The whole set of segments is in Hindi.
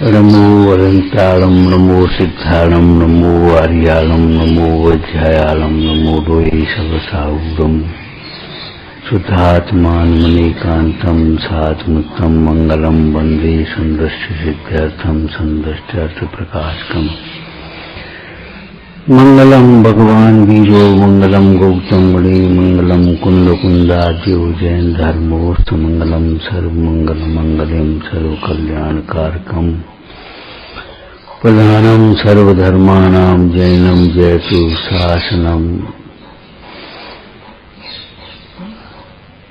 नमो अनंताणं नमो सिद्धाणं नमो आर्याणं नमो वज्रायाणं नमो लोये सर्वसाहुरं शुद्धात्मानमनेकान्तं सात्मतं मंगलम वंदे संदृष्टि सिद्ध्यर्थं संदृष्ट्यर्थप्रकाशकम् मंगलम भगवान वीरो मंगलम गौतम मुनि मंगलम कुंद कुंदाद्यो जैन धर्मोस्त मंगलम सर्वमंगल मंगलम सर्व कल्याण कारकम प्रधानम सर्वधर्माणां जैनम जयतु शासनम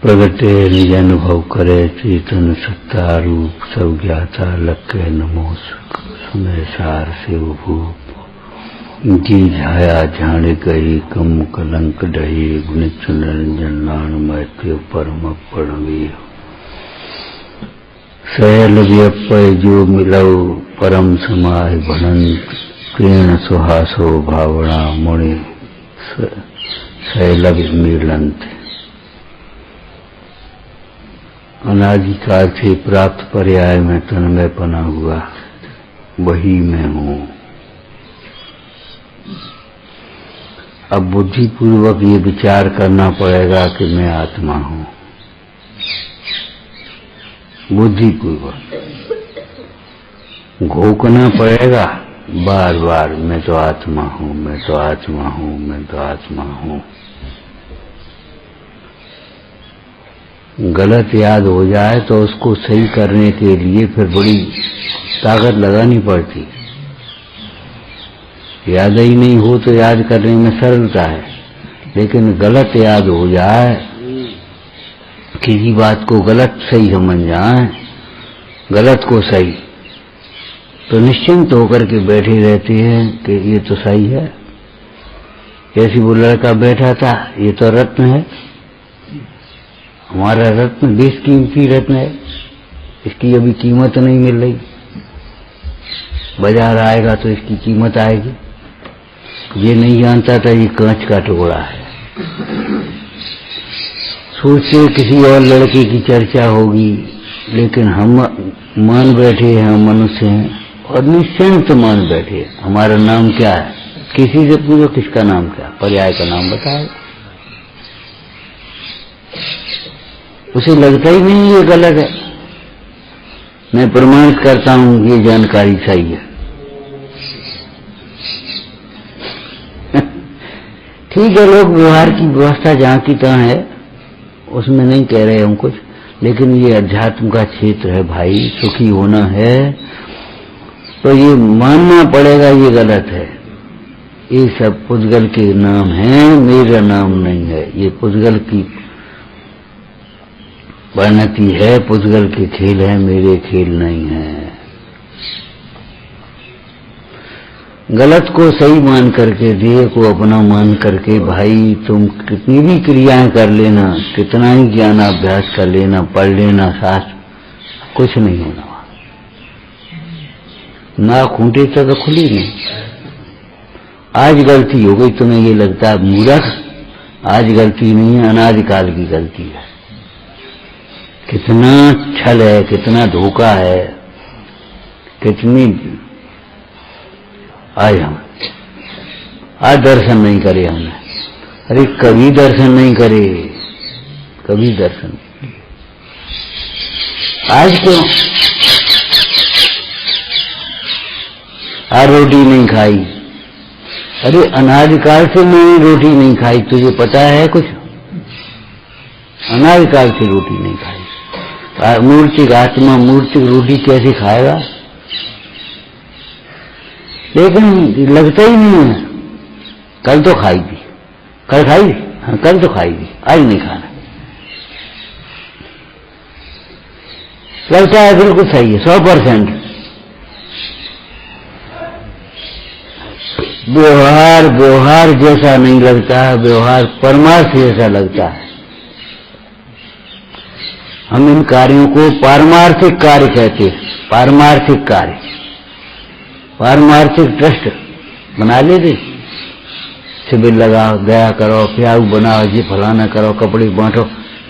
प्रगटे निज अनुभव करे चेतन सत्ता रूप सब ज्ञाता लक्के नमो सुने सार से भूप जी झाया झाण गई कम कलंक डहे गुणित निरंजन नान मैत्य परम पड़वी सैल व्यपय जो मिलव परम समाय भणंत प्रेण सुहासो भावना मुनि शैल मिलंत। अनादिकाल से प्राप्त पर्याय में तन्मय पना हुआ वही मैं हूँ। अब बुद्धिपूर्वक ये विचार करना पड़ेगा कि मैं आत्मा हूँ। बुद्धिपूर्वक घोकना पड़ेगा बार बार, मैं तो आत्मा हूँ, मैं तो आत्मा हूँ, मैं तो आत्मा हूँ। गलत याद हो जाए तो उसको सही करने के लिए फिर बड़ी ताकत लगानी पड़ती। याद ही नहीं हो तो याद करने में सरलता है, लेकिन गलत याद हो जाए, किसी बात को गलत सही समझ जाए, गलत को सही, तो निश्चिंत होकर के बैठे रहते हैं कि ये तो सही है। जैसे वो लड़का बैठा था, ये तो रत्न है, हमारा रत्न बेशकीमती रत्न है, इसकी अभी कीमत नहीं मिल रही, बाजार आएगा तो इसकी कीमत आएगी। ये नहीं जानता था ये कांच का टुकड़ा है। सोचे किसी और लड़के की चर्चा होगी, लेकिन हम मान बैठे हैं, हम मनुष्य हैं और निश्चिंत मान बैठे। हमारा नाम क्या है? किसी से पूछो किसका नाम क्या, पर्याय का नाम बताओ। उसे लगता ही नहीं ये गलत है। मैं प्रमाणित करता हूं ये जानकारी सही है। ठीक है, लोग व्यवहार की व्यवस्था जहां की तहाँ है, उसमें नहीं कह रहे हम कुछ, लेकिन ये अध्यात्म का क्षेत्र है भाई। सुखी होना है तो ये मानना पड़ेगा ये गलत है। ये सब पुद्गल के नाम है, मेरा नाम नहीं है। ये पुद्गल की परिणति है, पुद्गल के खेल है, मेरे खेल नहीं है। गलत को सही मान करके, देह को अपना मान करके, भाई तुम कितनी भी क्रियाएं कर लेना, कितना ही ज्ञानाभ्यास कर लेना, पढ़ लेना शास्त्र, कुछ नहीं होना। ना खूंटे तो खुली नहीं। आज गलती हो गई, तुम्हें ये लगता है मूर्ख, आज गलती नहीं है, अनादिकाल की गलती है। कितना छल है, कितना धोखा है, कितनी आज दर्शन नहीं करे हमने। अरे कभी दर्शन नहीं करे, कभी दर्शन नहीं। आज क्यों? आज रोटी नहीं खाई। अरे अनादिकाल से मैंने रोटी नहीं खाई, तुझे पता है कुछ? अनादिकाल से रोटी नहीं खाई। मूर्तिक आत्मा मूर्तिक रोटी कैसे खाएगा? लेकिन लगता ही नहीं है। कल तो खाई थी, कल खाई थी, हाँ कल तो खाई थी, आज नहीं खाना। लगता है बिल्कुल सही है, 100%। व्यवहार जैसा नहीं लगता है, व्यवहार परमार्थ जैसा लगता है। हम इन कार्यों को पारमार्थिक कार्य कहते हैं। पारमार्थिक कार्य, पारमार्थिक ट्रस्ट बना लेते, शिविर लगाओ, दया करो, प्याऊ बनाओ, ये फलाना करो, कपड़े बांटो,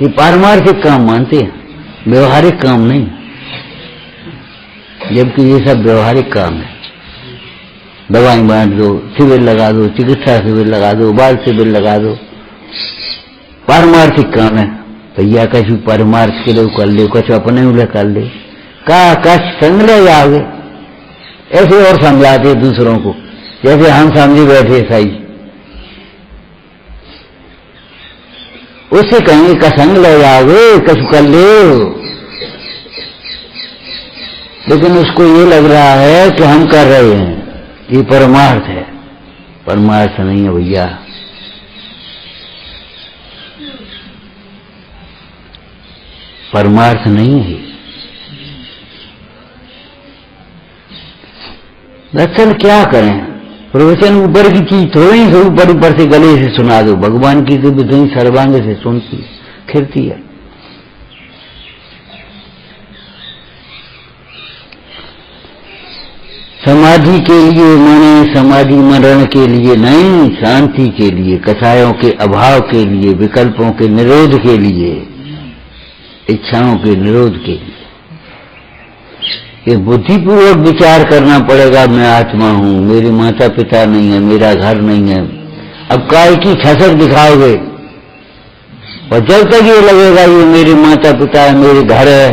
ये पारमार्थिक काम मानते हैं, व्यवहारिक काम नहीं। जबकि ये सब व्यवहारिक काम है। दवाई बांट दो, शिविर लगा दो, चिकित्सा शिविर लगा दो, बाल शिविर लगा दो, पारमार्थिक काम है। भैया कछु परमार्थ के लिए कर ले, कछु अपने उले कर ले, का कछ संग ले जाओगे। ऐसे और समझाते दूसरों को, जैसे हम समझे बैठे सही। उससे कहेंगे कसंग ले जाओगे, कछु कर ले। लेकिन उसको ये लग रहा है कि हम कर रहे हैं, ये परमार्थ है। परमार्थ नहीं है भैया। परमार्थ नहीं है। दरअसल क्या करें, प्रवचन ऊपर की चीज थोड़ी ही ऊपर से गले से सुना दो। भगवान की तो भी सर्वांग से सुनती खिरती है। समाधि के लिए माने समाधि मरण के लिए नहीं, शांति के लिए, कषायों के अभाव के लिए, विकल्पों के निरोध के लिए, इच्छाओं के निरोध के लिए। ये बुद्धिपूर्वक विचार करना पड़ेगा। मैं आत्मा हूं, मेरे माता पिता नहीं है, मेरा घर नहीं है। अब काय की ठसक दिखाओगे, और जब तक ये लगेगा ये मेरे माता पिता है, मेरे घर है,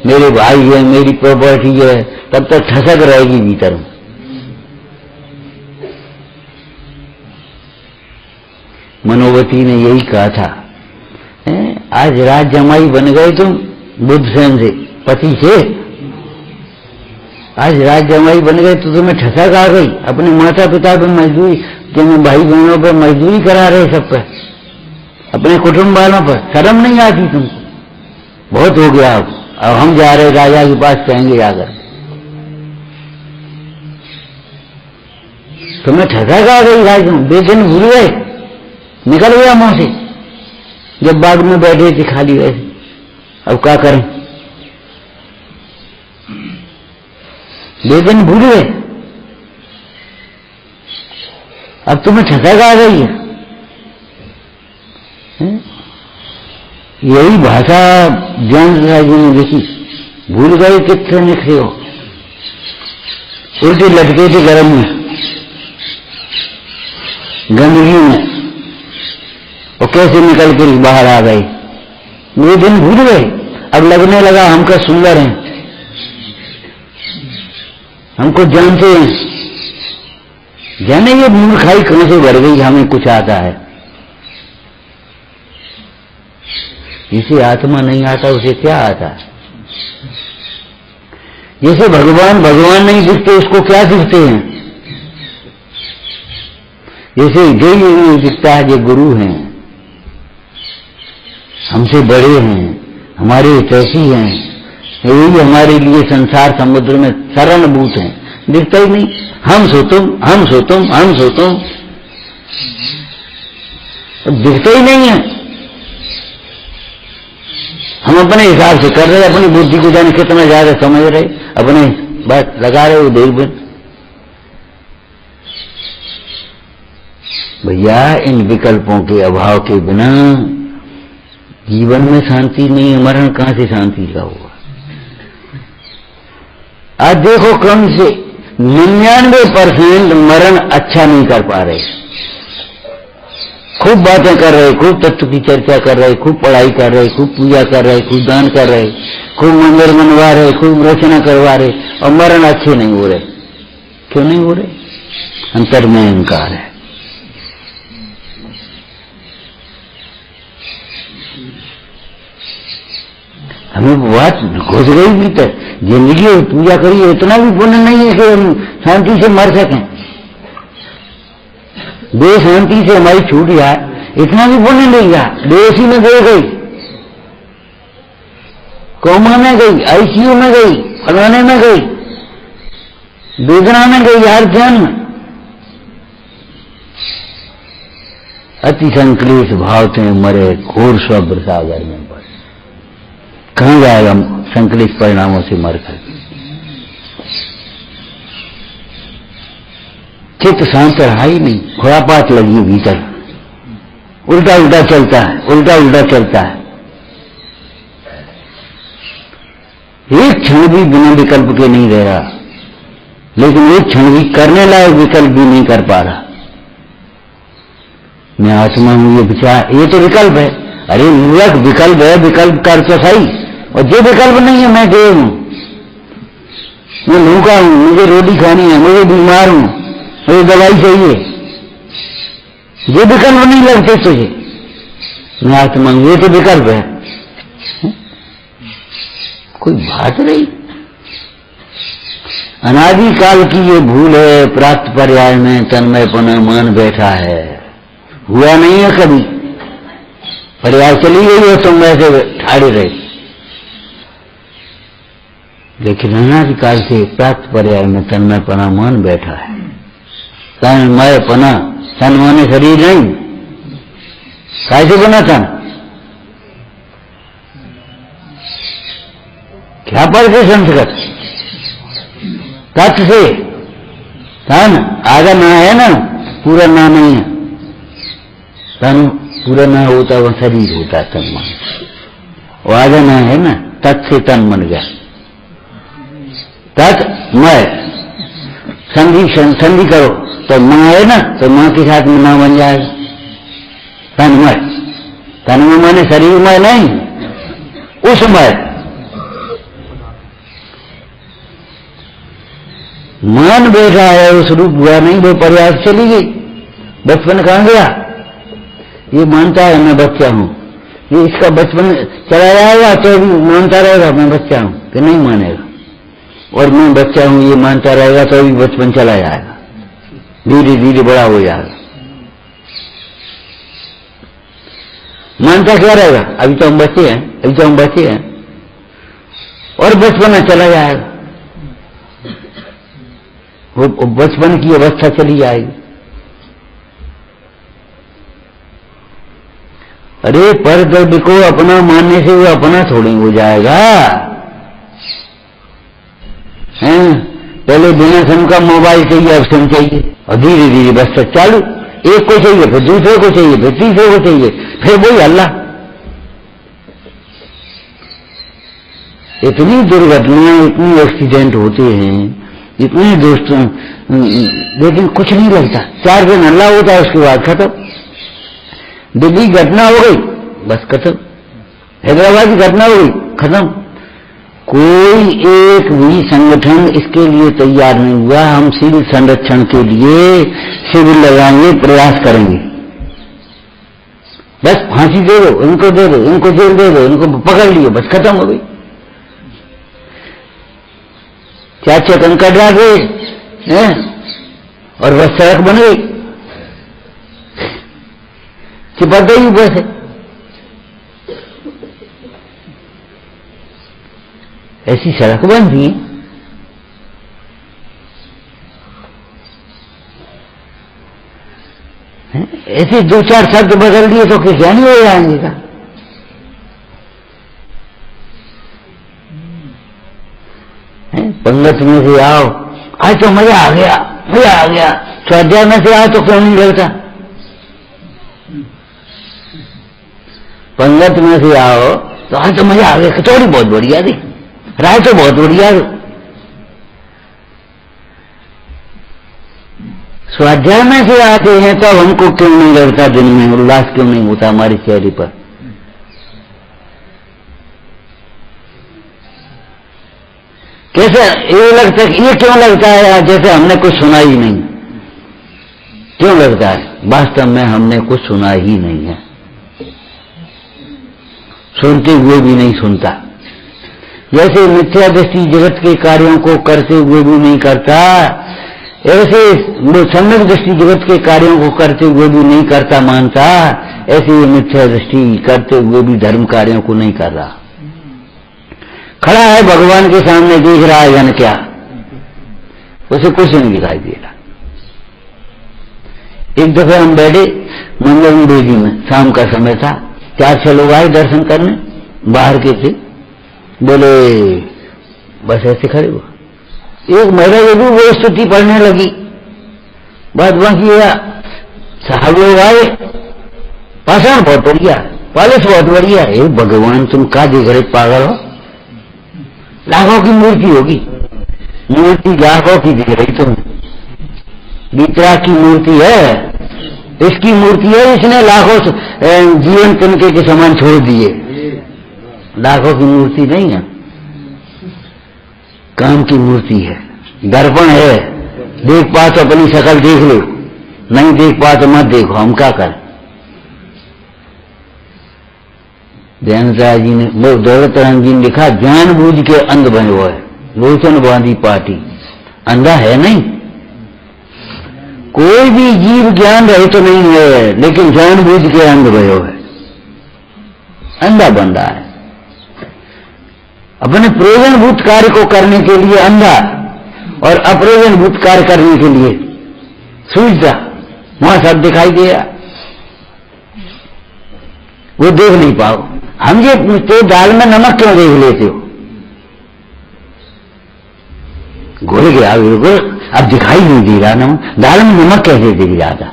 मेरे भाई है, मेरी प्रॉपर्टी है, तब तक ठसक रहेगी भीतर। मनोवती ने यही कहा था, आज राज जमाई बन गए तुम बुद्धसेन से, पति से। आज राज जमाई बन गए तो तुम्हें ठसक आ गई। अपने माता पिता पर मजदूरी, तुम्हें भाई बहनों पर मजदूरी करा रहे, सब पर, अपने कुटुंब वालों पर शर्म नहीं आती तुमको। बहुत हो गया। अब हम जा रहे राजा के पास, कहेंगे जाकर तुम्हें ठसक आ गई। राज बेचैन भूल गए, निकल गया मुंह से। जब बाग में बैठे थे खाली वैसे, अब क्या करें, बेचैन भूल गए। अब तुम्हें ठसक आ गई है। यही भाषा ज्ञान जी ने लिखी। भूल गए कितने निकले हो, उल्टी लटके थे गर्म में, गंदगी में, और कैसे निकल के बाहर आ गए। ये दिन भूल गए। अब लगने लगा हमका सुंदर है, हमको जानते हैं। जाने ये मूर्खाई कहां से बढ़ गई, हमें कुछ आता है। जिसे आत्मा नहीं आता उसे क्या आता है। जैसे भगवान नहीं दिखते, उसको क्या दिखते हैं। जैसे यही दिखता है, ये गुरु हैं, हमसे बड़े हैं, हमारे हितैषी हैं, यही हमारे लिए संसार समुद्र में शरणभूत हैं। दिखता ही नहीं। हम सो तुम, हम सो तुम, हम सो तुम, दिखता ही नहीं है। हम अपने हिसाब से कर रहे, अपनी बुद्धि को जाने कितना ज्यादा समझ रहे, अपने बात लगा रहे हो देर भर। भैया इन विकल्पों के अभाव के बिना जीवन में शांति नहीं है। मरण कहां से शांति का होगा। आज देखो कम से 99% मरण अच्छा नहीं कर पा रहे। खूब बातें कर रहे, खूब तत्व की चर्चा कर रहे, खूब पढ़ाई कर रहे, खूब पूजा कर रहे, खूब दान कर रहे, खूब मंदिर बनवा रहे, खूब रचना करवा रहे, और मरण अच्छे नहीं हो रहे। क्यों नहीं हो रहे? अंतर में अहंकार है। हमें बात घुस गई भीतर। जिंदगी पूजा करिए, इतना भी पुण्य नहीं है कि हम शांति से मर सकें। देह शांति से हमारी छूट जाए, इतना भी पुण्य नहीं गया। देसी में दे गई, कोमा में गई, आईसीयू में गई, फलाने में गई, वेदना में गई, हर ध्यान में। अति संक्लेश भाव थे मरे, घोर स्वब्र सागर में पड़े। कहां जाएगा संक्लेश परिणामों से मरकर। चित्त शांत रहा ही नहीं, खुरापात लगी भीतर, उल्टा उल्टा चलता है, उल्टा उल्टा चलता है। एक क्षण भी बिना विकल्प के नहीं रह रहा, लेकिन एक क्षण भी करने लायक विकल्प भी नहीं कर पा रहा। मैं आत्मा हूं, ये विचार, ये तो विकल्प है। अरे मूर्ख, विकल्प है, विकल्प कर तो सही। और जो विकल्प नहीं है, मैं देव हूं, मैं भूखा हूं, मुझे रोटी खानी है, मुझे बीमार हूं, मुझे दवाई चाहिए, ये विकल्प नहीं लगते तुझे, मैं आत्मा हूं, ये तो विकल्प है। कोई बात नहीं। अनादिकाल की ये भूल है, प्राप्त पर्याय में तन्मयपना मान बैठा है, हुआ नहीं है कभी। पर्याय चली गई है, तुम वैसे ठाड़े रहे। लेकिन अनादिकाल से प्राप्त पर्याय में तन्मयपना मान बैठा है। तन्मयपना, तन माने शरीर नहीं, कैसे बना तन? क्या पढ़ते संस्कृत? तत् से तन आधा ना है ना, पूरा ना नहीं है। तन पूरा ना होता वह शरीर होता है, तन मन। वो आधा ना है ना, तत् से तन बन गया। तत् मय, संधि करो तो मां है ना, तो मां के साथ में ना बन जाएगा तन्मय। तन्मय माने शरीरमय नहीं, उसमय। मान बैठा है, उस रूप हुआ नहीं, वो प्रयास चली गई। बचपन कहां गया? ये मानता है मैं बच्चा हूं, ये इसका बचपन चला जाएगा तो भी मानता रहेगा मैं बच्चा हूं, कि नहीं मानेगा। और मैं बच्चा हूं ये मानता रहेगा तो भी बचपन चला जाएगा, धीरे धीरे बड़ा हो जाएगा। मानता क्या रहेगा? अभी तो हम बच्चे हैं, अभी तो हम बच्चे हैं, और बचपन चला जाएगा, वो बचपन की अवस्था चली जाएगी। अरे पर द्रव्य को अपना मानने से वो अपना थोड़ी हो जाएगा। हैं? पहले बिना सिम का मोबाइल चाहिए, अब सिम चाहिए, और धीरे धीरे बस चालू। एक को चाहिए, फिर दूसरे को चाहिए, फिर तीसरे को चाहिए, फिर वही अल्लाह। इतनी दुर्घटनाएं, इतनी एक्सीडेंट होते हैं, इतने दोस्तों, लेकिन कुछ नहीं लगता। 4 दिन अल्लाह होता है, उसके बाद खत्म। दिल्ली घटना हो गई, बस खत्म। हैदराबाद की घटना हो गई, खत्म। कोई एक भी संगठन इसके लिए तैयार नहीं हुआ। हम सिविल संरक्षण के लिए शिविर लगाएंगे, प्रयास करेंगे, बस फांसी दे दो, इनको दे दो, इनको जेल दे दो, इनको पकड़ लियो, बस खत्म हो गई। क्या चेतन कर रहा है, और बस सड़क बन गई, चिपक गई ऊपर से। ऐसी सड़क बनती है। ऐसे 2-4 शब्द बदल दिए तो क्या नहीं हो जाएंगे का? पंगत में से आओ, आज तो मजा आ गया, मजा आ गया। स्वाध्याय में से आओ तो क्यों नहीं लगता? पंगत में से आओ तो आज तो मजा आ गया, कचौड़ी बहुत बढ़िया थी, राय तो बहुत बढ़िया। स्वाध्याय में से आते हैं तो हमको क्यों नहीं लगता, दिन में उल्लास क्यों नहीं होता हमारे चेहरे पर? कैसे ये लगता है, ये क्यों लगता है जैसे हमने कुछ सुना ही नहीं? क्यों लगता है? वास्तव में हमने कुछ सुना ही नहीं है, सुनते हुए भी नहीं सुनता। जैसे मिथ्या दृष्टि जगत के कार्यों को करते हुए भी नहीं करता, ऐसे वो सम्यक दृष्टि जगत के कार्यों को करते हुए भी नहीं करता मानता, ऐसे ये मिथ्या दृष्टि करते हुए भी धर्म कार्यों को नहीं कर रहा। खड़ा है भगवान के सामने, देख रहा है जन क्या, उसे कुछ नहीं दिखाई दे रहा। एक दफे हम बैठे मंगल देवी में, शाम का समय था, 4-6 लोग आए दर्शन करने, बाहर के थे। बोले बस ऐसे खड़े हुआ, एक महिला जो भी वो स्तुति पढ़ने लगी, बात बाकी साहब लोग आए, पाषाण बहुत बढ़िया, पालिश बहुत बढ़िया। हे भगवान तुम का देख रहे पागल हो, लाखों की मूर्ति होगी, मूर्ति लाखों की दिख रही तुम्हें, वितराग की मूर्ति है, इसकी मूर्ति है, इसने लाखों जीवन तिनके के समान छोड़ दिए, लाखों की मूर्ति नहीं है, काम की मूर्ति है। दर्पण है, देख पा तो अपनी शक्ल देख लो, नहीं देख पा तो मत देखो, हम क्या करें। दयानंद जी ने, वो दौलतराम जी ने लिखा, जानबूझ के अंध बनो है, लोचन बांधी पार्टी, अंधा है नहीं, कोई भी जीव ज्ञान रहे तो नहीं है, लेकिन जानबूझ के अंध भयो है, अंधा बन रहा है, अपने प्रयोजनभूत कार्य को करने के लिए अंधा और अप्रयोजनभूत कार्य करने के लिए सूझता, वहां सब दिखाई दे रहा, वो देख नहीं पाओ। हम ये पूछते दाल में नमक क्यों देख लेते हो, घुल गया बिल्कुल, अब दिखाई नहीं दे रहा नमक, दाल में नमक कैसे दिख जाता।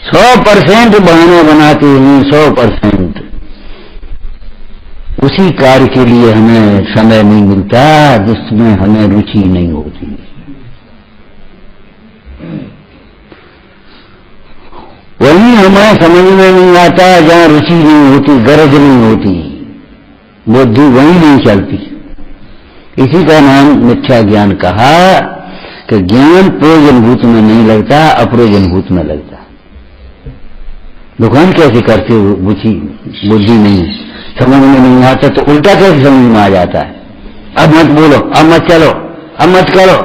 सौ % बहाने बनाते हैं, 100%। उसी कार्य के लिए हमें समय नहीं मिलता जिसमें हमें रुचि नहीं होती। वही हमें समझ में नहीं आता जहां रुचि नहीं होती, गरज नहीं होती, बुद्धि वही नहीं चलती। इसी का नाम मिथ्या ज्ञान कहा कि ज्ञान प्रयोजनभूत में नहीं लगता, अप्रयोजनभूत में लगता। दुकान कैसे करते हो, बुद्धि नहीं, समझ में नहीं आता तो उल्टा कैसे समझ में आ जाता है। अब मत बोलो, अब मत चलो, अब मत करो,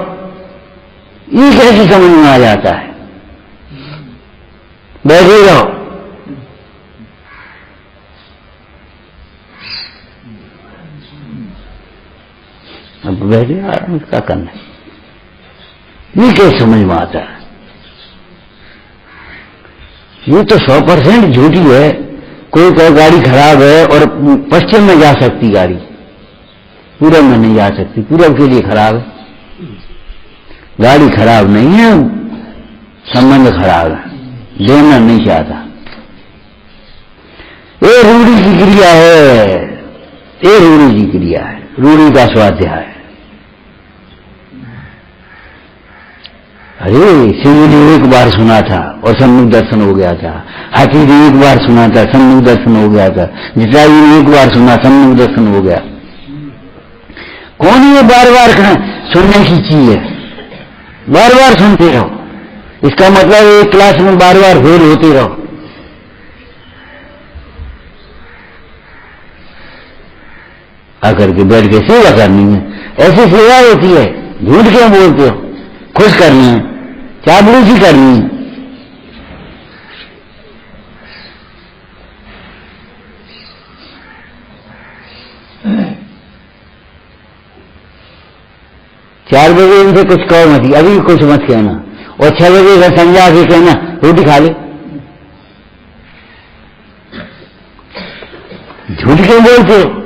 ये कैसे समझ में आ जाता है। बैठे रहो, अब बैठे आराम क्या करना है, ये कैसे समझ में आता है। ये तो 100% झूठी है। कोई गाड़ी खराब है और पश्चिम में जा सकती गाड़ी, पूरब में नहीं जा सकती, पूरब के लिए खराब है। गाड़ी खराब नहीं है, संबंध खराब है, देना नहीं चाहता। ये रूढ़ी की क्रिया है, ये रूढ़ी की क्रिया है, रूढ़ी का स्वाध्याय है। अरे सिंह ने एक बार सुना था और सम्मुख दर्शन हो गया था, हाथी ने एक बार सुना था, सम्मुख दर्शन हो गया था, जटायु ने एक बार सुना, सम्मुख दर्शन हो गया। कौन ये बार बार सुनने की चीज है, बार बार सुनते रहो। इसका मतलब एक क्लास में बार बार फेल होते रहो। आकर के बैठ के सेवा करनी है, ऐसी सेवा होती है। झूठ क्यों बोलते हो, खुश करनी है, चाबलूसी करनी है। चार बजे इनसे कुछ कहो मत, अभी कुछ मत कहना, और 6 बजे का समझा के कहना रोटी खा ले। झूठ क्यों बोलते हो।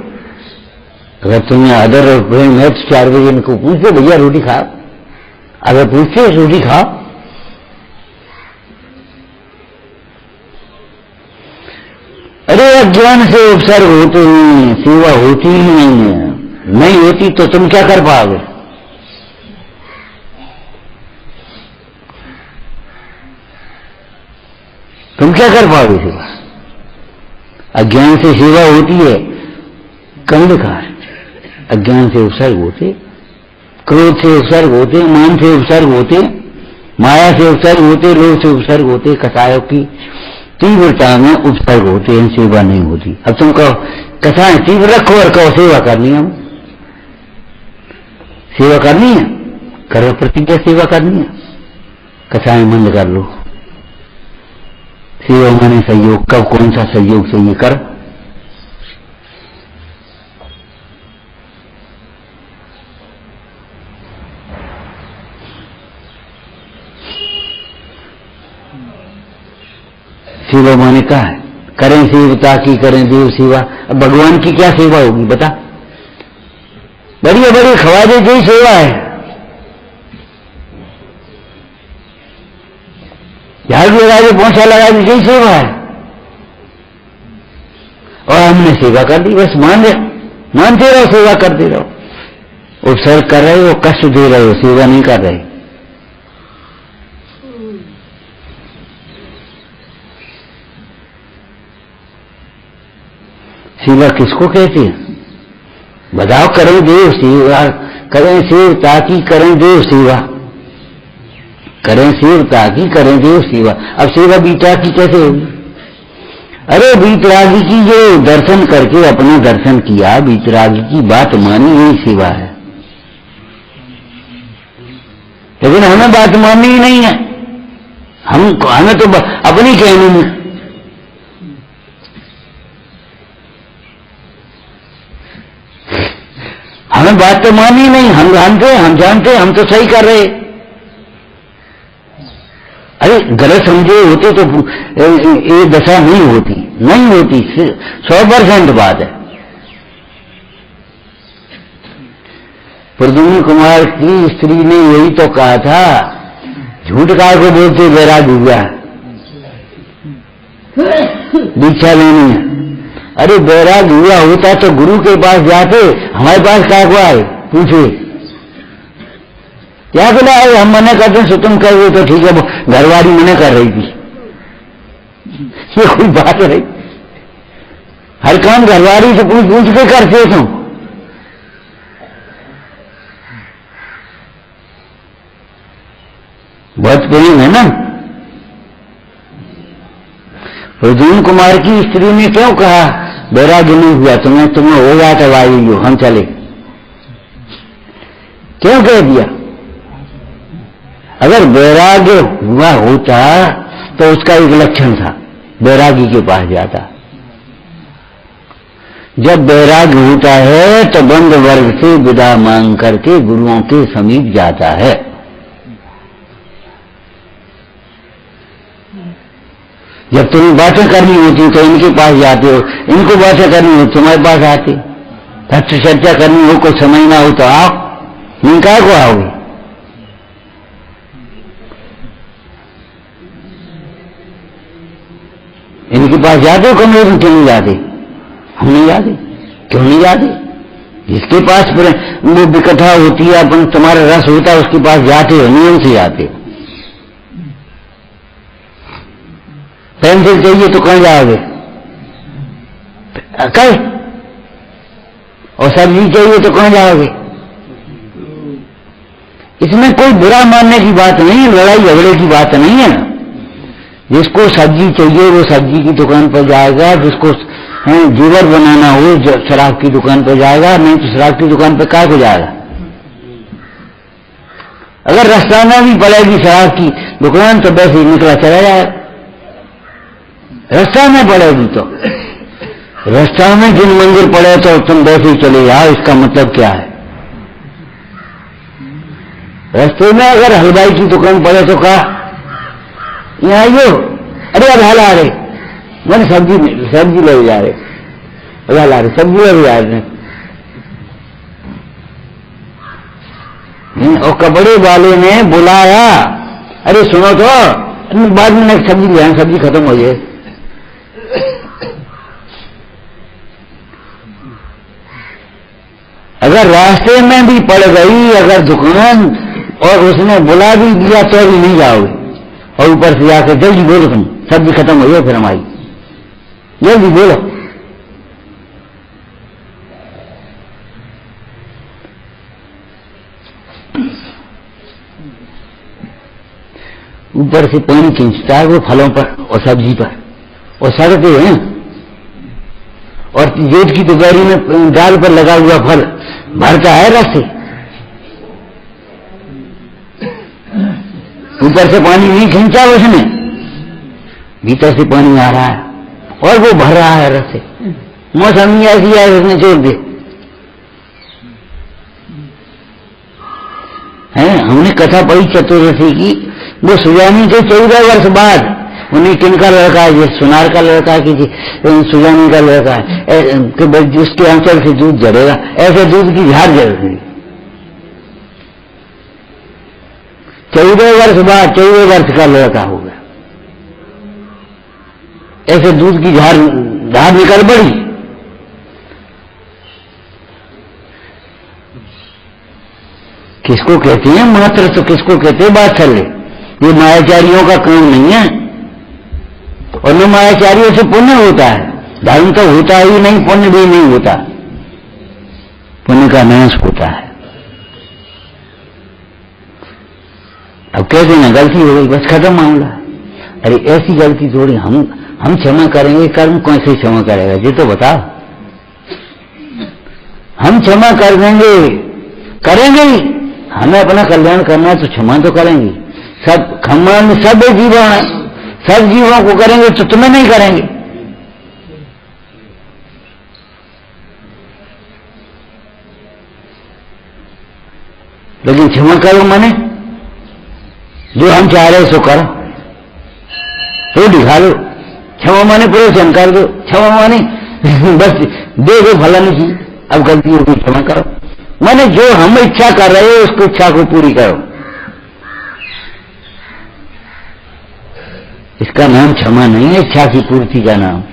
अगर तुम्हें आदर और प्रेम है तो 4 बजे इनको पूछते भैया रोटी खाओ, अगर पूछते रोटी खाओ। अरे अज्ञान से उपसर्ग होते हैं, सेवा होती ही नहीं है, नहीं होती तो तुम क्या कर पाओगे। तुम क्या कर पाओगे सेवा। अज्ञान से सेवा होती है, कम लिखा है। अज्ञान से उपसर्ग होते, क्रोध से उपसर्ग होते, मान से उपसर्ग होते, माया से उपसर्ग होते, लोभ से उपसर्ग होते, कसायों की तीव्रता में उपसर्ग होते हैं, सेवा नहीं होती। अब तुम कहो कसाएं तीव्र रखो और कहो सेवा करनी है, सेवा करनी है, करो प्रतिज्ञा सेवा करनी है, कसाएं बंद कर लो। सेवा माने सहयोग, कब कौन सा सहयोग चाहिए कर। सेवा माने क्या है, करें सेवता की, करें देव सेवा। अब भगवान की क्या सेवा होगी बता। बड़ी बड़ी ख्वाजे की सेवा है, झाड़ू लगा के पोछा लगा दी, यही सेवा है। और हमने सेवा कर दी, बस मानते रहो, सेवा करते रहो। उपसर्ग कर रहे हो, कष्ट दे रहे हो, सेवा नहीं कर रहे। सेवा किसको कहते हैं? बताओ। करें देव सेवा, करें सेव ताकि करें देव सेवा, करें सेव ताकि करें देव सेवा। अब सेवा बीता की कैसे होगी? अरे बीतरागी की जो दर्शन करके अपना दर्शन किया, बीतरागी की बात मानी, यही सेवा है। लेकिन हमें बात माननी ही नहीं है। हमें तो अपनी कहनी है। हमें बात तो मानी नहीं। हम जानते हम तो सही कर रहे। अरे गलत समझे होते तो ये दशा नहीं होती 100% बात है। प्रद्युम्न कुमार की स्त्री ने यही तो कहा था, झूठ काय को बोलते बैराग हुआ, दीक्षा लेनी है। अरे बैराग हुआ होता तो गुरु के पास जाते, हमारे पास क्या को आए पूछे क्या बोला है? हम मना करते हैं, सो तुम कर रहे तो ठीक है, घरवाली मना कर रही थी। ये कोई बात है? हर काम घरवाली से पूछ के करते तुम। बहुत प्रेम है ना। प्रद्युम्न कुमार की स्त्री ने क्यों कहा वैराग्य नहीं हुआ तुम्हें हो गया था वायु, हम चले? क्यों कह दिया? अगर वैराग्य हुआ होता तो उसका एक लक्षण था, वैरागी के पास जाता। जब वैराग्य होता है तो बंद वर्ग से विदा मांग करके गुरुओं के समीप जाता है। जब तुम्हें बातें करनी होती तो इनके पास जाते हो, इनको बातें करनी हो तुम्हारे पास आते, चर्चा करनी हो, कोई समय ना हो तो आओ, इनका को आओगे? इनके पास जाते हो कमरे में, क्यों नहीं जाते? हम नहीं जाते। क्यों नहीं जाते? जिसके पास वो विकथा होती है, अपन तुम्हारा रस होता है, उसके पास जाते हो, नियम से जाते हो। पेंसिल चाहिए तो कहां जाओगे? कल। और सब्जी चाहिए तो कहां जाओगे? इसमें कोई बुरा मानने की बात नहीं है, लड़ाई झगड़े की बात नहीं है। जिसको सब्जी चाहिए वो सब्जी की दुकान पर जाएगा, जिसको जेवर बनाना हो शराब की दुकान पर जाएगा, नहीं तो शराब की दुकान पर काय को जाएगा? अगर रास्ता में भी पड़ेगी शराब की दुकान तो वैसे ही निकला चला जाएगा। रास्ता में पड़ेगी तो रास्ता में जिन मंदिर पड़े तो तुम वैसे ही चले जाओ, इसका मतलब क्या है? रास्ते में अगर हलवाई की दुकान पड़े तो कहा यहाँ आइयो, अरे अब हल आ रहे, मैंने सब्जी ले जा रहे, हल आ रहे, सब्जी ले जा रहे। और कपड़े वाले ने बुलाया, अरे सुनो तो बाद में सब्जी ले आए, सब्जी खत्म हो जाए। अगर रास्ते में भी पड़ गई अगर दुकान और उसने बुला भी दिया तो भी नहीं जाओगे, और ऊपर से जाकर जल्दी बोलो, तुम सब्जी खत्म हो जाए फिर हमारी, जल्दी बोलो। ऊपर से पानी खींचता है वो फलों पर और सब्जी पर, और सड़ते हैं। और जेठ की दोपहरी में डाल पर लगा हुआ फल भरता है रस से, ऊपर से पानी नहीं खींचा उसने, भीतर से पानी आ रहा है और वो भर रहा है रस से। मौसमी ऐसी है उसने छोड़ दे। हमने कथा पढ़ी चतुर्दशी की, वो सुजानी के 14 वर्ष बाद, उन्हें किनका लड़का है? सुनार का लड़का है कि सुजानी का लड़का है कि जिसके आंचल से दूध झड़ेगा, ऐसे दूध की झाड़ झड़ गई। 14 वर्ष बाद 14 वर्ष का लड़का हो गया। ऐसे दूध की धार निकल पड़ी। किसको कहते हैं मात्र, तो किसको कहते हैं वात्सल्य? ये मायाचारियों का काम नहीं है, और न मायाचारियों से पुण्य होता है। धर्म तो होता ही नहीं, पुण्य भी नहीं होता, पुण्य का नाश होता है। अब कहते ना गलती हो गई बस खत्म मामला। अरे ऐसी गलती थोड़ी हम क्षमा करेंगे, कर्म कैसे क्षमा करेगा ये तो बताओ। हम क्षमा कर देंगे, करेंगे ही, हमें अपना कल्याण करना है तो क्षमा तो करेंगे। सब क्षमा में सब जीवन है, सब जीवों को करेंगे तो तुम्हें नहीं करेंगे। लेकिन क्षमा करो माने जो हम चाह रहे सो करो, तो दिखा लो। क्षमा माने प्रोत्साहन कर दो, क्षमा माने बस दे दो फलाने की, अब गलती होगी क्षमा करो। माने जो हम इच्छा कर रहे हो उसको इच्छा को पूरी करो। इसका नाम क्षमा नहीं है, इच्छा की पूर्ति का नाम।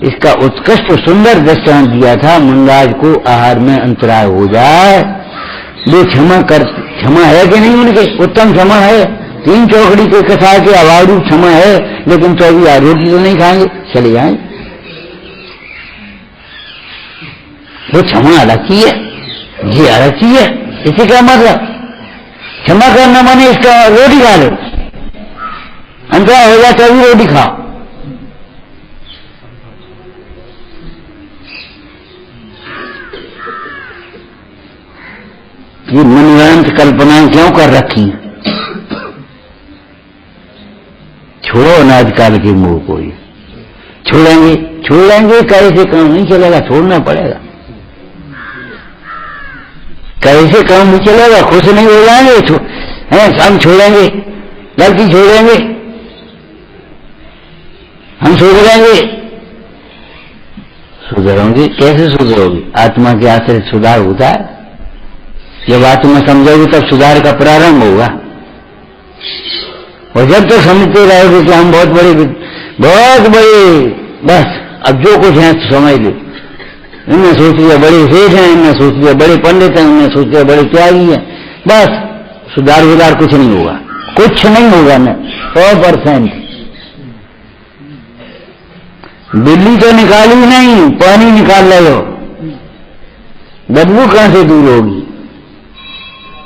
इसका उत्कृष्ट सुंदर दृष्टांत दिया था। मुंडाज को आहार में अंतराय हो जाए, वो क्षमा है कि नहीं उनके? उत्तम क्षमा है। 3 चौकड़ी के कसा के अवारू क्षमा है, लेकिन 24 रोटी तो नहीं खाएंगे, चले जाएंगे। वो क्षमा अलग की है, ये अलग की है। इसे क्या मतलब? क्षमा करना माने इसका रोटी खा लो, अंतराय हो जाए तो भी रोटी खाओ। ये मनोरंत कल्पनाएं क्यों कर रखी? छोड़ो अनाजकाल के मोह को। ये छोड़ लेंगे कैसे काम नहीं चलेगा, छोड़ना पड़ेगा। कैसे काम नहीं चलेगा, खुश नहीं हो जाएंगे, हम छोड़ेंगे, गलती छोड़ेंगे, हम सुधरेंगे। सुधरोगे कैसे? सुधरोगे आत्मा के आश्रय सुधार होता है। जब आत्मा समझोगे तब सुधार का प्रारंभ होगा। और जब तक समझते रहोगे कि हम बहुत बड़े, बस अब जो कुछ है समझ लो। इनने सोच लिया बड़े सेठ हैं, इनने सोच लिया बड़े पंडित हैं, इनने सोच लिया बड़े त्यागी हैं, बस सुधार कुछ नहीं होगा, कुछ नहीं होगा ना। 100% बिल्ली तो निकाली नहीं, पानी निकाल रहे हो, बदबू कहां से दूर होगी?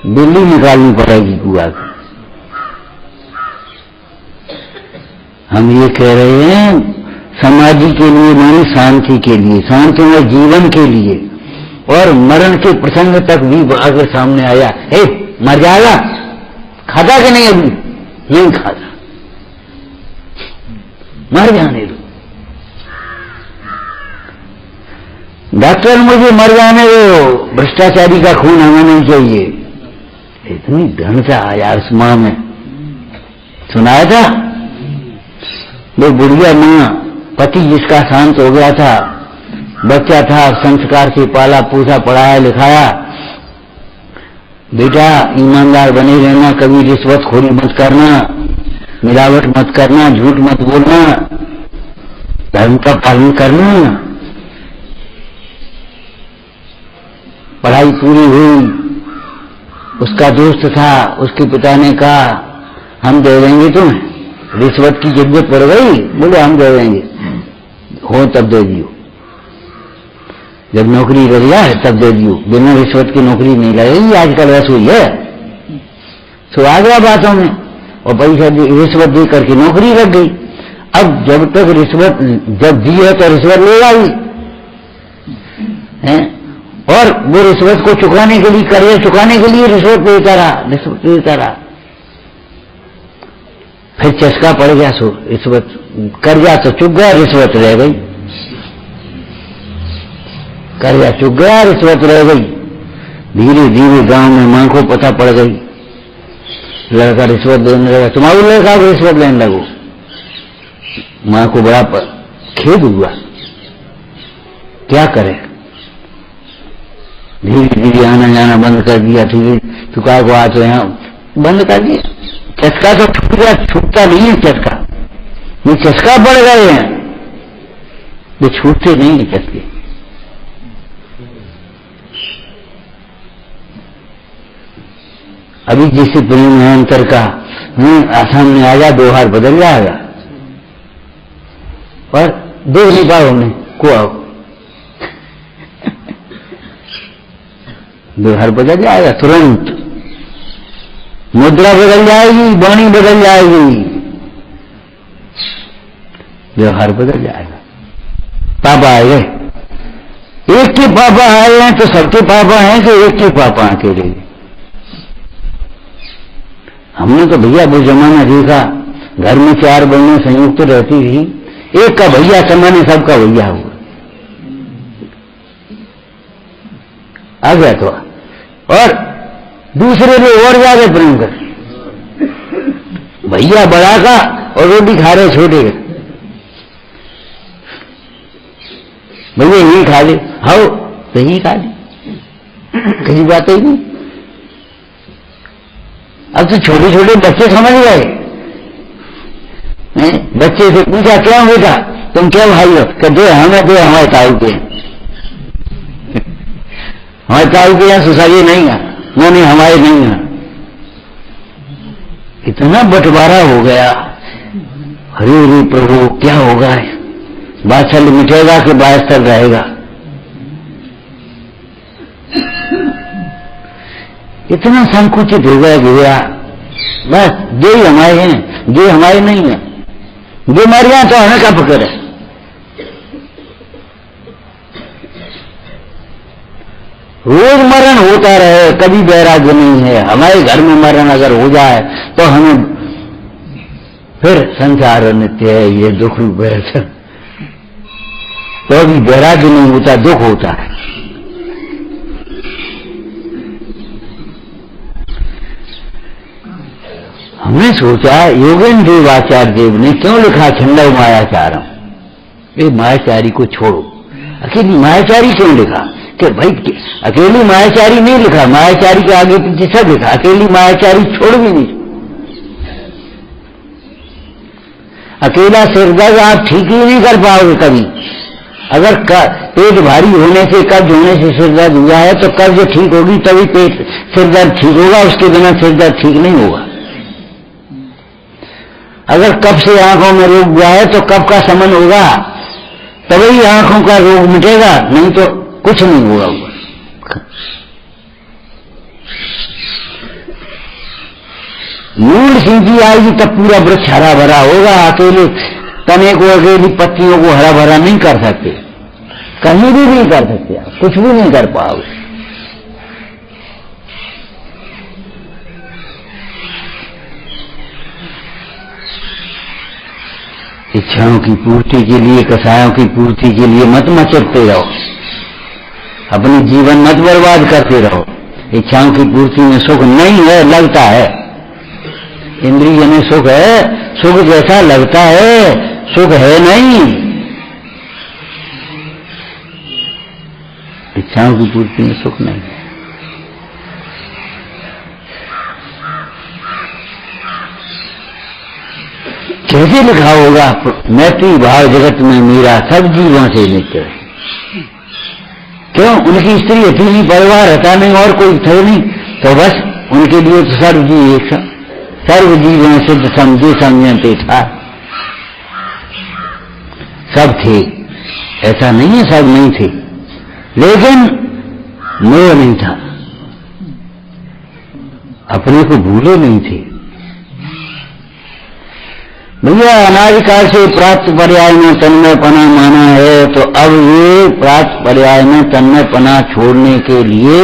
बिल्ली निकालनी पड़ेगी कुआ की। हम ये कह रहे हैं समाधि के लिए मानी शांति के लिए, शांतिमय जीवन के लिए। और मरण के प्रसंग तक भी अगर सामने आया, मर जाएगा, खाता कि नहीं? अभी नहीं खाता, मर जाने दो। डॉक्टर मुझे मर जाने दो, भ्रष्टाचारी का खून हमें नहीं चाहिए। इतनी ढंग यार उस मां में सुनाया था। वो बुढ़िया मां, पति जिसका शांत हो गया था, बच्चा था, संस्कार से पाला पोसा पढ़ाया लिखाया, बेटा ईमानदार बने रहना, कभी रिश्वतखोरी मत करना, मिलावट मत करना, झूठ मत बोलना, धर्म का पालन करना। पढ़ाई पूरी हुई, उसका दोस्त था, उसके पिता ने कहा हम दे देंगे तुम्हें, रिश्वत की जरूरत पड़ गई, बोले हम दे देंगे, हो तब दे दियो, जब नौकरी लग जाए तब दे दियो, बिना रिश्वत की नौकरी नहीं लगेगी, आजकल वैसे हुई है। तो आ गया बातों में, और पैसा रिश्वत दे करके नौकरी लग गई। अब जब तक रिश्वत जब दी है तो रिश्वत लेगा ही, और वो रिश्वत को चुकाने के लिए, कर्ज चुकाने के लिए रिश्वत देता रहा। फिर चस्का पड़ गया, सो रिश्वत कर्जा तो चुक गया, रिश्वत रह गई। कर्जा चुक गया, रिश्वत रह गई। धीरे धीरे गांव में मां को पता पड़ गई, लड़का रिश्वत देने लगा, तुम्हारे लड़का को रिश्वत लेने लगो। मां को बड़ा खेद हुआ, क्या करे। धीरे धीरे आना जाना बंद कर दिया, ठीक है चुका को आ तो यहाँ बंद कर दिया, चस्का तो छूट गया, छूटता नहीं है चस्का, ये चस्का पड़ गए हैं, ये छूटते नहीं है चस्के। अभी जैसे प्रेम है अंतर का सामने आ जा, व्यवहार बदल जाएगा, और देख नहीं पाओ हमने को आओ, व्यवहार बदल जाएगा तुरंत, मुद्रा बदल जाएगी, वाणी बदल जाएगी, व्यवहार बदल जाएगा। पापा आए गए, एक के पापा आए हैं तो सबके पापा हैं कि एक के पापा अकेले? हमने तो भैया वो जमाना देखा, घर में 4 बहनें संयुक्त रहती थी, एक का भैया समाने सबका भैया हुआ, आ गया तो, और दूसरे लोग और ज्यादा प्रेम कर, भैया बड़ा का और रोटी खा रहे छोटे का, भैया यही खा ले, हाओ तो यही खा ले, कहीं बात ही नहीं। अब तो छोटे छोटे बच्चे समझ गए, बच्चे से पूछा क्या बेटा तुम क्या भाई हो, कि दो हमें दो हमारे ताऊ के, हमारे ताऊ के यहाँ सुसाइए नहीं है, नहीं हमारे नहीं है। इतना बंटवारा हो गया, हरे हरे प्रभु क्या होगा, बादशाह मिटेगा कि बादशाह रहेगा? इतना संकुचित हो गया भैया, बस जो ही हमारे हैं, जो हमारे नहीं है, जो मर गया तो हमें क्या पकड़ है। रोज मरण होता रहे, कभी वैराग्य नहीं है। हमारे घर में मरण अगर हो जाए तो हमें फिर संसार नित्य है, ये दुख रूप है, तो अभी वैराग्य नहीं होता, दुख होता है। हमने सोचा योगेंद्र देवाचार्य देव ने क्यों लिखा खंडव मायाचारम, ये मायाचारी को छोड़ो, अकेली मायाचारी क्यों लिखा? कि भाई अकेली मायाचारी नहीं लिखा, मायाचारी के आगे पीछे सब लिखा, अकेली मायाचारी छोड़ भी नहीं। अकेला सिरदर्द आप ठीक ही नहीं कर पाओगे कभी। अगर पेट भारी होने से, कब्ज होने से सिरदर्द हुआ है तो कब्ज ठीक होगी तभी पेट सिरदर्द ठीक होगा, उसके बिना सिरदर्द ठीक नहीं होगा। अगर कफ से आंखों में रोग हुआ है तो कफ का समन होगा तभी आंखों का रोग मिटेगा, नहीं तो कुछ नहीं होगा। मूल सीधी आएगी तब पूरा वृक्ष हरा भरा होगा। अकेले तने को, अकेली पत्तियों को हरा भरा नहीं कर सकते, कहीं भी नहीं कर सकते, आप कुछ भी नहीं कर पाओगे। इच्छाओं की पूर्ति के लिए, कसायों की पूर्ति के लिए मत मचलते रहो, अपनी जीवन मत बर्बाद करते रहो। इच्छाओं की पूर्ति में सुख नहीं है, लगता है। इंद्रिय में सुख है, सुख जैसा लगता है, सुख है नहीं। इच्छाओं की पूर्ति में सुख नहीं है। कैसे लिखा होगा? मैत्री भाव जगत में मेरा सब जीवों से नित्य है। क्यों? उनकी स्त्री अकेली, परिवार हटा नहीं और कोई थे नहीं, तो बस उनके लिए तो सर्वजीव एक सर्वजीवन सिद्ध समझे समझते था, सब थे। ऐसा नहीं है सब नहीं थे, लेकिन मोह नहीं था, अपने को भूले नहीं थे। भैया अनादिकाल से प्राप्त पर्याय में तन्मयपना माना है, तो अब ये प्राप्त पर्याय में तन्मयपना छोड़ने के लिए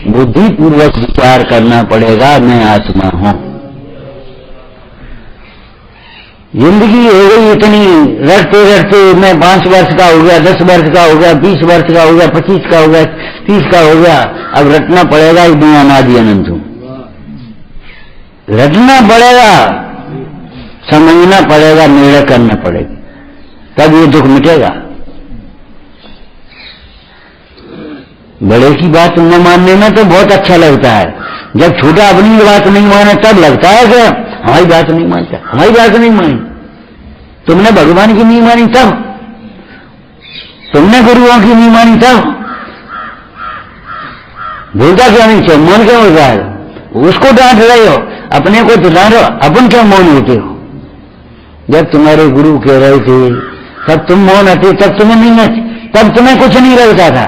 बुद्धिपूर्वक विचार करना पड़ेगा, मैं आत्मा हूं। जिंदगी हो गई इतनी, रटते रटते मैं 5 वर्ष का हो गया, 10 वर्ष का हो गया, 20 वर्ष का हो गया, 25 का हो गया, 30 का हो गया। अब रटना पड़ेगा कि मैं अनादि अनंत हूं, रटना पड़ेगा, समझना पड़ेगा, निर्णय करना पड़ेगा, तब ये दुख मिटेगा। बड़े की बात न मानने में तो बहुत अच्छा लगता है, जब छोटा अपनी बात नहीं माने तब लगता है कि हमारी बात नहीं मानता, हमारी बात नहीं मानी। तुमने भगवान की नहीं मानी तब, तुमने गुरुओं की नहीं मानी तब बोलता क्यों नहीं, क्यों मौन क्यों होता है? उसको डांट रहे हो, अपने को तो डांटो, अपन क्यों मौन होते हो? जब तुम्हारे गुरु कह रहे थे तब तुम मौन हटे, तब तुम्हें नहीं, तब तुम्हें कुछ नहीं लगता था।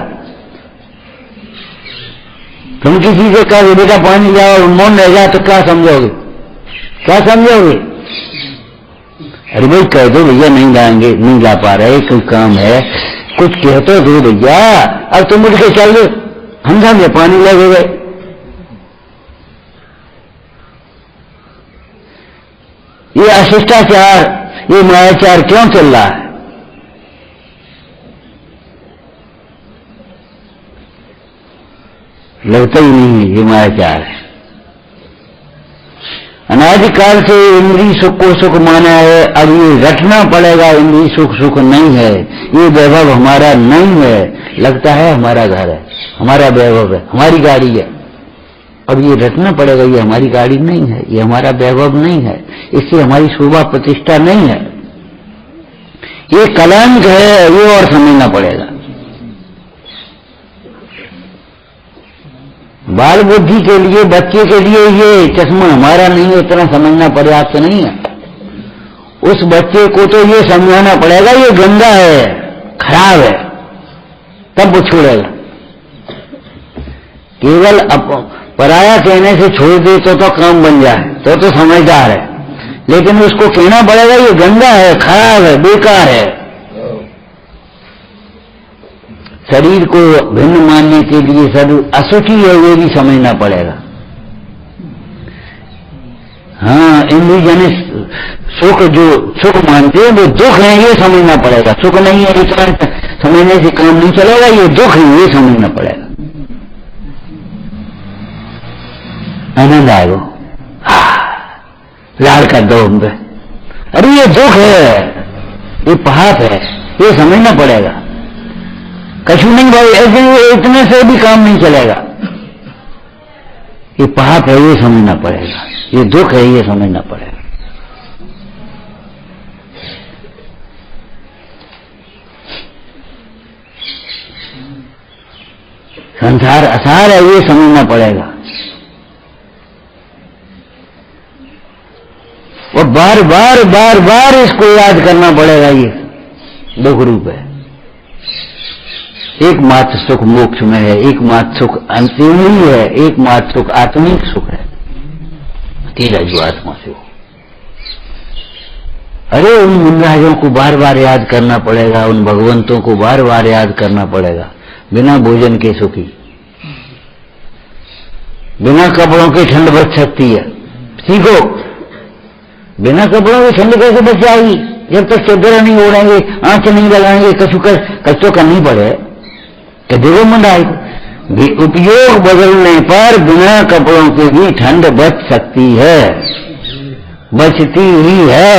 तुम किसी से कहा बेटा पानी लाओ, मौन रह जाए तो क्या समझोगे, क्या समझोगे? अरे भाई कह दो भैया नहीं लाएंगे, नहीं ला पा रहे, कोई काम है, कुछ कह तो दो भैया। अब तुम उठ के चल दो, हम समझे पानी लगे गए। ये अशिष्टाचार, ये मायाचार क्यों चल रहा है? लगता ही नहीं है ये मायाचार है। अनादिकाल से इंद्रिय सुख को सुख माना है, अब ये रटना पड़ेगा इंद्रिय सुख सुख नहीं है, ये वैभव हमारा नहीं है। लगता है हमारा घर है, हमारा वैभव है, हमारी गाड़ी है, अब ये रटना पड़ेगा ये हमारी गाड़ी नहीं है, ये हमारा वैभव नहीं है, इससे हमारी शोभा प्रतिष्ठा नहीं है, ये कलंक है, ये और समझना पड़ेगा। बाल बुद्धि के लिए, बच्चे के लिए ये चश्मा हमारा नहीं है इतना समझना पर्याप्त नहीं है। उस बच्चे को तो ये समझाना पड़ेगा ये गंदा है, खराब है, तब वो छोड़ेगा। केवल पराया कहने से छोड़ दे तो काम बन जाए, तो समझदार है, लेकिन उसको कहना पड़ेगा ये गंदा है, खराब है, बेकार है। शरीर को भिन्न मानने के लिए शरीर अशुचि है, ये भी समझना पड़ेगा। हाँ, इंद्रियजनित सुख जो सुख मानते हैं वो दुख है, ये समझना पड़ेगा। सुख नहीं है इतना समझने से काम नहीं चलेगा, ये दुख है, ये समझना पड़ेगा। आनंद आएगा, लाड़ कर दो हम पे, अरे ये दुख है, ये पाप है, ये समझना पड़ेगा। कछु नहीं भाई, इतने से भी काम नहीं चलेगा, ये पाप है, ये समझना पड़ेगा, ये दुख है, ये समझना पड़ेगा। संसार असार है, ये समझना पड़ेगा। और बार बार बार बार इसको याद करना पड़ेगा, ये दुख रूप है। एकमात्र सुख मोक्ष में है, एकमात्र सुख अंतिम ही है, एकमात्र सुख आत्मिक सुख है, तेरा जो आत्मा से हो। अरे उन मुनराजों को बार बार याद करना पड़ेगा, उन भगवंतों को बार बार याद करना पड़ेगा। बिना भोजन के सुखी, बिना कपड़ों के ठंड बच सकती है, सीखो। बिना कपड़ों की ठंड कैसे बच जाएगी? जब तक चद्दर नहीं ओढ़ेंगे, आंच नहीं लगाएंगे, कछ तो करनी पड़े, तो देखो मंडाई उपयोग बदलने पर बिना कपड़ों के भी ठंड बच सकती है, बचती ही है।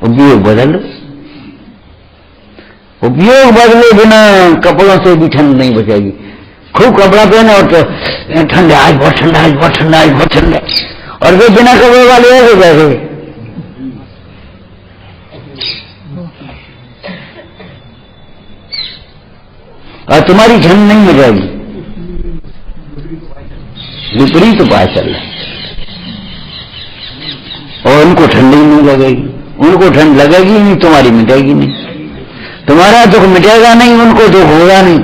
उपयोग बदलो, उपयोग बदले बिना कपड़ों से भी ठंड नहीं बचेगी। खूब कपड़ा पहने और तो ठंडा, आज बहुत ठंडा, आज बहुत ठंडा, आज बहुत ठंडा, और वे बिना कपड़े वाले ऐसे बैठे। और तुम्हारी ठंड नहीं मिलेगी, विपरीत उपाय चल रहा है, और उनको ठंड ही नहीं लगेगी, उनको ठंड लगेगी नहीं, तुम्हारी मिटेगी नहीं, तुम्हारा दुख मिटेगा नहीं, उनको दुख होगा नहीं।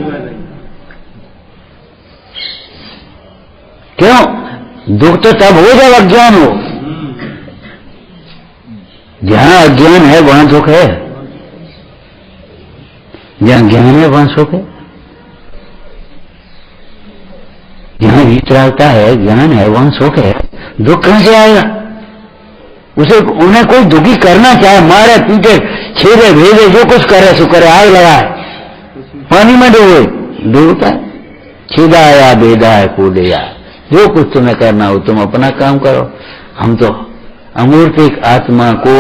क्यों? दुख तो तब हो जब अज्ञान हो। जहां अज्ञान है वहां दुख है, जहां ज्ञान है वहां सुख है। जहां वितरागता है, ज्ञान है, वहां सुख है। दुख कहां से आएगा? उसे उन्हें कोई दुखी करना चाहे, मारे पीटे छेदे भेदे, जो कुछ करे सो करे, आग लगाए, पानी में डूबता है, छेदा आया बेदा है कूदेया, जो कुछ तुम्हें करना हो तुम अपना काम करो। हम तो अमूर्तिक आत्मा को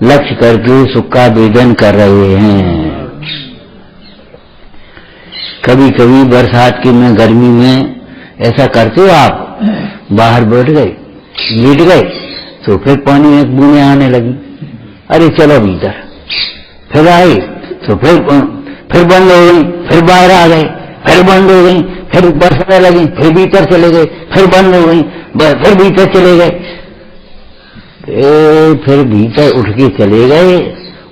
लक्ष्य करके सुख का वेदन कर रहे हैं। कभी कभी बरसात की में, गर्मी में ऐसा करते हो आप, बाहर बैठ गए, लेट गए, तो फिर पानी में बूंदें आने लगी। अरे चलो भीतर, फिर आए तो फिर बंद हो गई, फिर बाहर आ गए, फिर बंद हो गई, फिर बरसने लगी, फिर भीतर चले गए, फिर बंद हो गई, फिर भीतर चले गए, फिर भीतर उठ के चले गए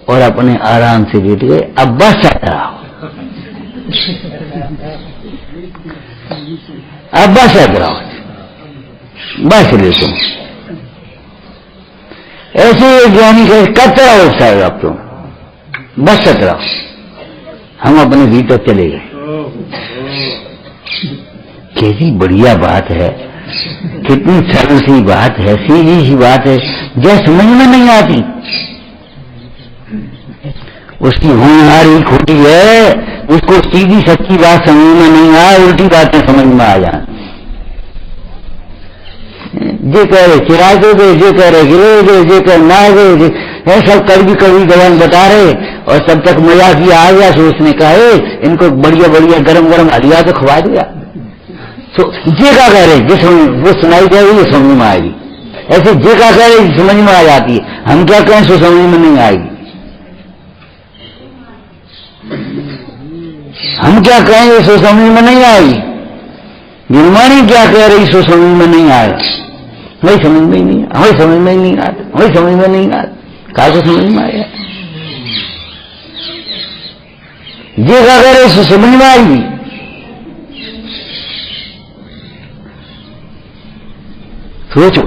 और अपने आराम से लेट गए। अब बस चल रहा, अब बस चल रहा, बस ले तुम ऐसे ज्ञानी करते रहो साहब, अब तुम बस चल रहा। हम अपने भीतर चले गए। कैसी बढ़िया बात है, कितनी सरल सी बात है, सीधी सी बात है, जो समझ में नहीं आती उसकी होनहारी खोटी है। उसको सीधी सच्ची बात समझ में नहीं आए, उल्टी बातें समझ में आ जाए। जे कह रहे चिरा दे, जे कह रहे गिरे दे, जे कह ना दे, ये सब कभी जवान बता रहे। और तब तक मजाक ही आ गया, तो उसने कहा इनको बढ़िया बढ़िया गरम गरम हलिया तो खवा दिया। तो जे का कह रहे जिस वो सुनाई जाएगी, ये समझ में आएगी। ऐसे जे का कह रहे समझ में आ जाती है, हम क्या कहें सो समझ में नहीं आएगी। हम क्या कहेंगे सो समझ में नहीं आएगी। गिरमानी क्या कह रही सो समझ में नहीं आएगा। वही समझ में ही नहीं, वही समझ में नहीं आता, वही समझ में नहीं आता, कहा को समझ में आएगा। जे क्या कह रहे सो समझ में आएगी। सोचो,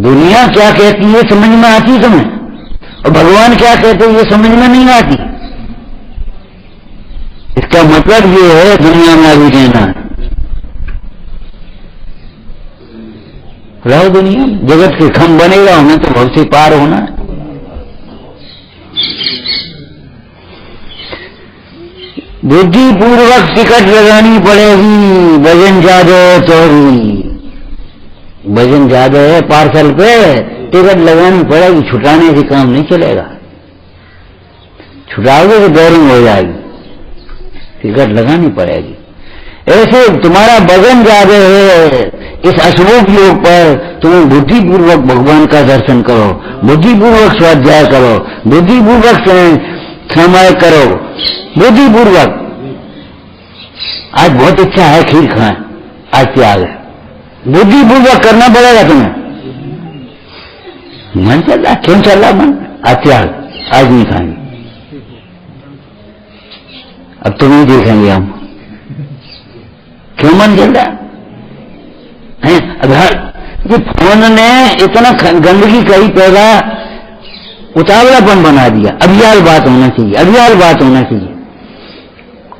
दुनिया क्या कहती है समझ में आती तुम्हें, और भगवान क्या कहते हैं ये समझ में नहीं आती। इसका मतलब ये है दुनिया में अभी रहना, रहो दुनिया में, जगत के खम बनेगा, हमें तो बहुत से पार होना है। बुद्धिपूर्वक टिकट लगानी पड़ेगी, वजन ज्यादा है तो वजन ज्यादा है पार्सल पे, टिकट लगानी पड़ेगी, छुटाने से काम नहीं चलेगा। छुटाओगे तो बोरिंग हो जाएगी, टिकट लगानी पड़ेगी। ऐसे तुम्हारा वजन ज्यादा है, इस अशुभ योग पर तुम बुद्धिपूर्वक भगवान का दर्शन करो, बुद्धिपूर्वक स्वाध्याय करो, बुद्धिपूर्वक समय करो, बुद्धिपूर्वक। आज बहुत इच्छा है खीर खाएं, आज त्याग है, बुद्धिपूर्वक करना पड़ेगा तुम्हें। मन चल रहा, क्यों चल रहा मन, आज त्याग, आज नहीं खाएंगे, अब तुम ही देखेंगे हम, क्यों मन चल रहा है। ये फोन ने इतना गंदगी कही पैदा, उतावलापन बना दिया। अभियाल बात होना चाहिए, अभियाल बात होना चाहिए।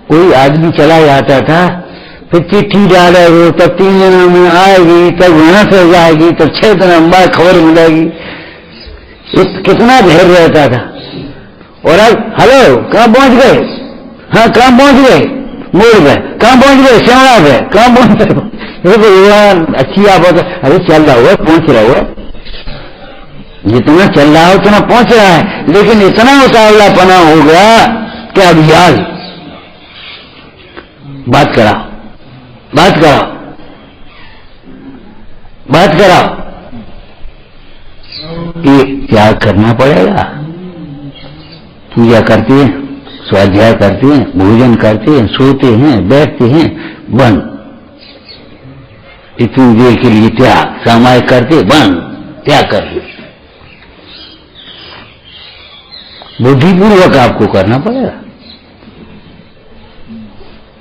कोई आदमी चला जाता था, फिर चिट्ठी डाले वो, तब 3 दिनों में आएगी, तब वहां से जाएगी, तब 6 दिन बाद खबर मिलेगी। कितना धैर्य रहता था। और अब हेलो कहाँ पहुंच गए, हाँ कहाँ पहुंच गए, मोड़ गए, कहाँ पहुंच गए, श्यामला गए, कहाँ पहुंच गए, भगवान अच्छी आप अरे चल रहा हुआ, पहुंच रहा हुआ, जितना चल रहा है उतना पहुंच रहा है। लेकिन इतना उतावलापना हो गया कि अब यार बात कराओ, बात कराओ, बात कराओ, ये त्याग करना पड़ेगा। पूजा करते हैं, स्वाध्याय करते हैं, भोजन करते हैं, सोते हैं, बैठते हैं, बंद। इतनी देर के लिए त्याग, सामायिक करते बंद, त्याग करिए। बुद्धिपूर्वक आपको करना पड़ेगा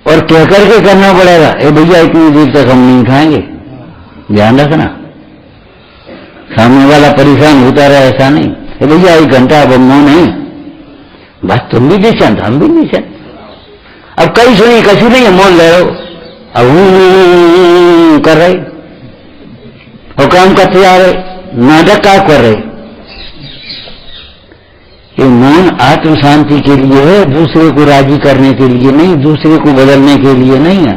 और कह करके करना पड़ेगा। ए भैया इतनी देर तक हम नहीं खाएंगे, ध्यान रखना। सामने वाला परेशान होता रहे ऐसा नहीं। ए भैया 1 घंटा अब मौन नहीं, बस तुम भी निशांत, हम भी निशांत। अब कहीं सुनी कछु नहीं है, मौन ले रहे हो, अब कर रहे और काम करते जा रहे, नाटक क्या कर रहे। ये मौन आत्म शांति के लिए है, दूसरे को राजी करने के लिए नहीं, दूसरे को बदलने के लिए नहीं है।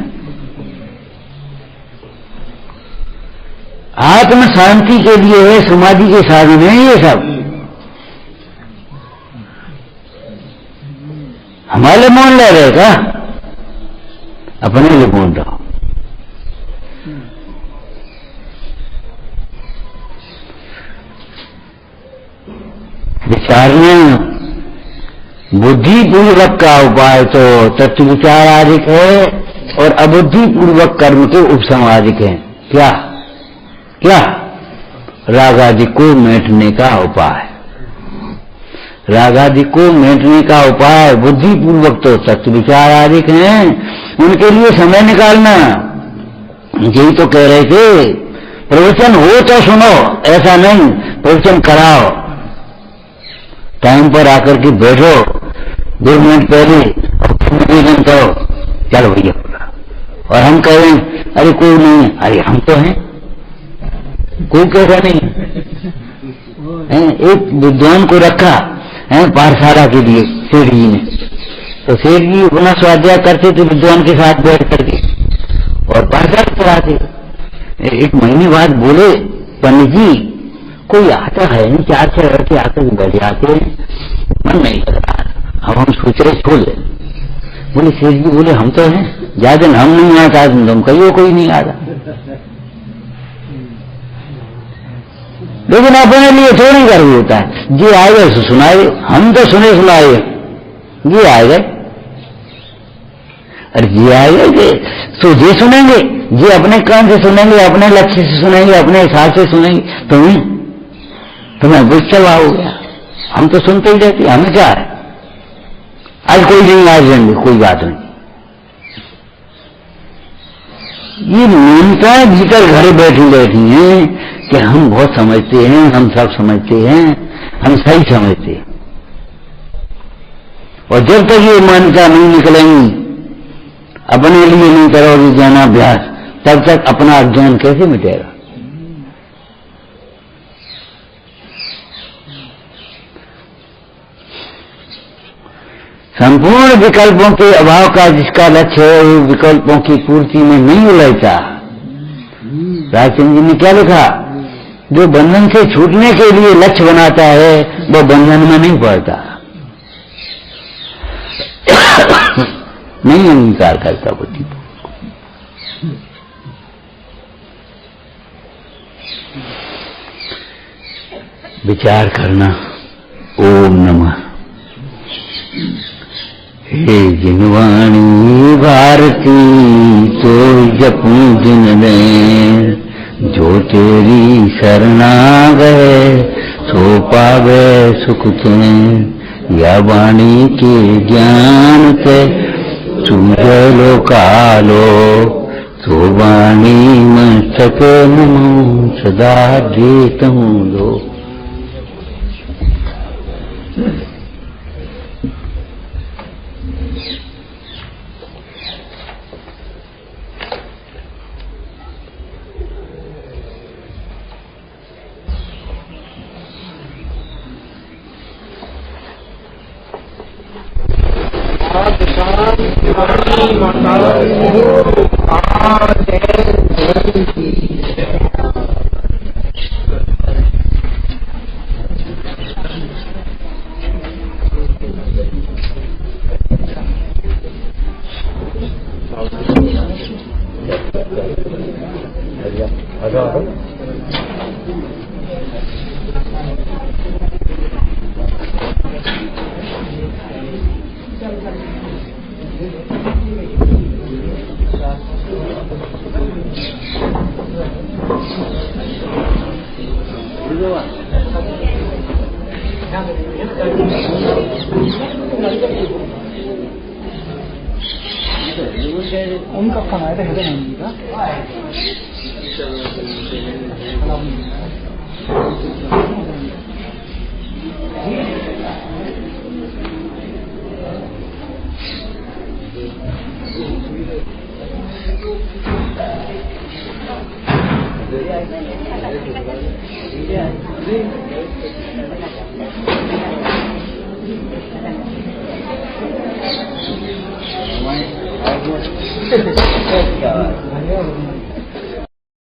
आत्म शांति के लिए है, समाधि के साधन है ये सब। हमारे मौन ले रहे का, अपने लिए मौन रहो। विचारना बुद्धि पूर्वक का उपाय तो तत्व विचार आदिक है और अबुद्धि पूर्वक कर्म के उपसमादिक है। क्या क्या? राग आदि को मेटने का उपाय। राग आदि को मेटने का उपाय बुद्धि पूर्वक तो तत्व विचार आदिक हैं, उनके लिए समय निकालना। यही तो कह रहे थे, प्रवचन हो तो सुनो, ऐसा नहीं प्रवचन कराओ। टाइम पर आकर के बैठो, 2 मिनट पहले निवेदन करो, चलो भैया बोला। और हम कह रहे हैं अरे कोई नहीं है, अरे हम तो हैं, कोई कैसा नहीं है। एक विद्वान को रखा है पाठशाला के लिए सेठ जी ने, तो सेठ जी अपना स्वाध्याय करते थे विद्वान के साथ बैठ करके और पाठशाला पढ़ाते। एक महीने बाद बोले, पंडित जी कोई आता है नहीं, 4 लड़के आकर बैठ जाते हैं, मन नहीं लग रहा। अब हम सोच रहे छोड़ दे। बोले सेठ जी बोले हम तो हैं, ज्यादा दिन हम नहीं आता, तुम कहियो कोई नहीं आता। लेकिन अपने लिए थोड़ी कर होता है, जी आएगा तो सुनाए, हम तो सुने सुनाए, जी आएगा, अरे जी आएगा तो जी सुनेंगे, जी अपने कान से सुनेंगे, अपने लक्ष्य से सुनेंगे, अपने हिसाब से सुनेंगे। तुम्हें गुस्सा हो गया, हम तो सुनते ही रहते, हमें क्या है, आज कोई नहीं, आज रहेंगे, कोई बात नहीं। ये न्यूनताएं भीतर घरे बैठी बैठी हैं कि हम बहुत समझते हैं, हम सब समझते हैं, हम सही समझते हैं। और जब तक ये मान्यता नहीं निकलेंगी, अपने लिए नहीं करोगे ज्ञानाभ्यास, तब तक अपना अज्ञान कैसे मिटेगा। संपूर्ण विकल्पों के अभाव का जिसका लक्ष्य है, वो विकल्पों की पूर्ति में नहीं उलझता। राजचंद्र जी ने क्या लिखा, जो बंधन से छूटने के लिए लक्ष्य बनाता है वो बंधन में नहीं पड़ता, नहीं अंगीकार करता बुद्धि। विचार करना। ओम नमः। हे जिनवाणी भारती तो जपूं दिन रैन, जो तेरी शरणा गए सो पावे सुख चैन। या वाणी के ज्ञान ते सूझलो कालो, तो वाणी मस्तक नमो सदा देतहूँ लो। उनका खाना है तो है